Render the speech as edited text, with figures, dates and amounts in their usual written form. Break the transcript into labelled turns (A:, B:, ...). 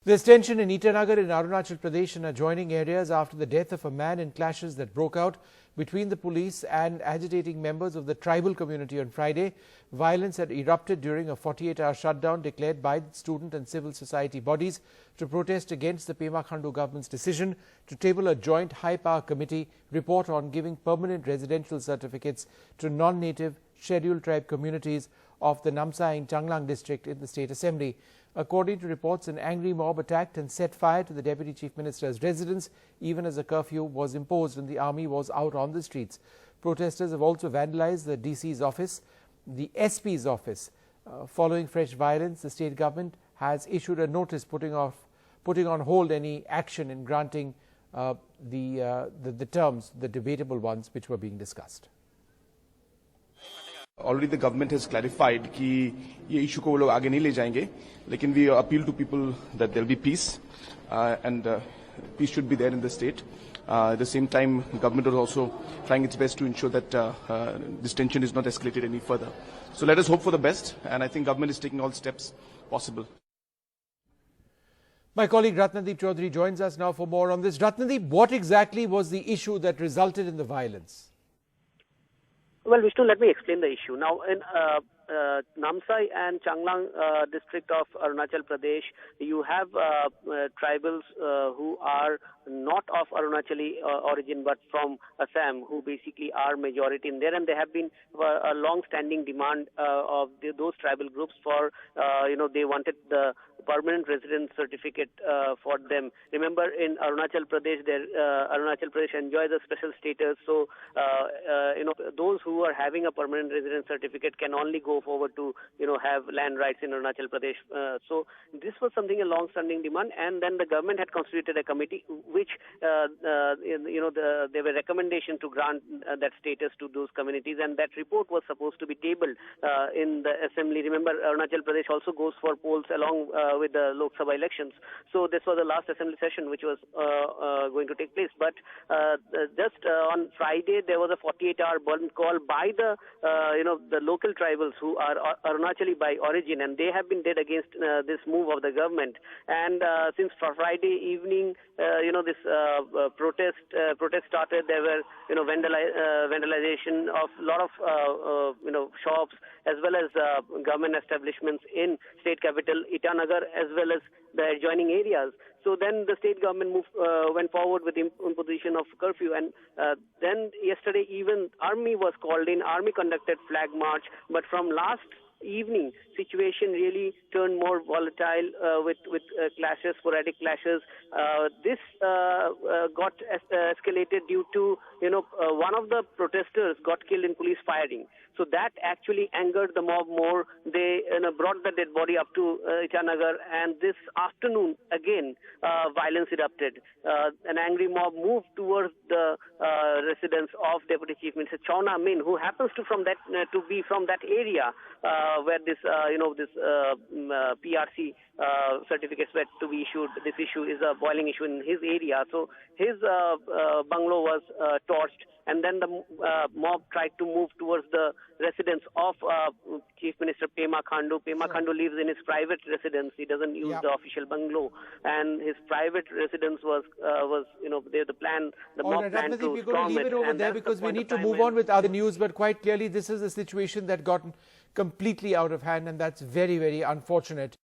A: There's tension in Itanagar in Arunachal Pradesh and adjoining areas after the death of a man in clashes that broke out between the police and agitating members of the tribal community on Friday. Violence had erupted during a 48-hour shutdown declared by student and civil society bodies to protest against the Pema Khandu government's decision to table a joint high-power committee report on giving permanent residential certificates to non-native scheduled tribe communities of the Namsai and Changlang district in the State Assembly. According to reports, an angry mob attacked and set fire to the Deputy Chief Minister's residence, even as a curfew was imposed and the army was out on the streets. Protesters have also vandalized the DC's office, the SP's office. Following fresh violence, the state government has issued a notice putting on hold any action in granting the terms, the debatable ones, which were being discussed.
B: Already the government has clarified कि ये issue को वो लोग आगे नहीं ले जाएंगे, लेकिन we appeal to people that there will be peace and peace should be there in the state. At the same time, government is also trying its best to ensure that this tension is not escalated any further. So let us hope for the best, and I think government is taking all steps possible.
A: My colleague Ratnadeep Chaudhary joins us now for more on this. Ratnadeep, what exactly was the issue that resulted in the violence?
C: Well, Vishnu, let me explain the issue. Now, in Namsai and Changlang district of Arunachal Pradesh, you have tribals who are not of Arunachali origin but from Assam, who basically are majority in there, and there have been a long-standing demand of those tribal groups for, they wanted the permanent residence certificate for them. Remember, in Arunachal Pradesh, Arunachal Pradesh enjoys a special status, so those who are having a permanent residence certificate can only go forward to have land rights in Arunachal Pradesh. So this was something a long-standing demand, and then the government had constituted a committee which there were recommendation to grant that status to those communities, and that report was supposed to be tabled in the assembly. Remember, Arunachal Pradesh also goes for polls along with the Lok Sabha elections. So this was the last assembly session which was going to take place. But just on Friday, there was a 48-hour burn call by the local tribals who are Arunachali by origin, and they have been dead against this move of the government. And since Friday evening, this protest started. There were vandalization of a lot of shops as well as government establishments in state capital Itanagar as well as the adjoining areas. So then the state government went forward with the imposition of curfew, and then yesterday even army was called in. Army conducted flag march, but from last evening, situation really turned more volatile with clashes, sporadic clashes. This got escalated due to one of the protesters got killed in police firing. So that actually angered the mob more. They brought the dead body up to Itanagar, and this afternoon again violence erupted. An angry mob moved towards the residence of Deputy Chief Minister Chowna, who happens to be from that area where this PRC certificates were to be issued. This issue is a boiling issue in his area. So his bungalow was torched, and then the mob tried to move towards the residence of Chief Minister Pema Khandu. Pema Khandu lives in his private residence. He doesn't use the official bungalow, and his private residence was the plan. The mob plan to
A: we're going to leave it over there because we need to move on with other news. But quite clearly, this is a situation that got completely out of hand, and that's very, very unfortunate.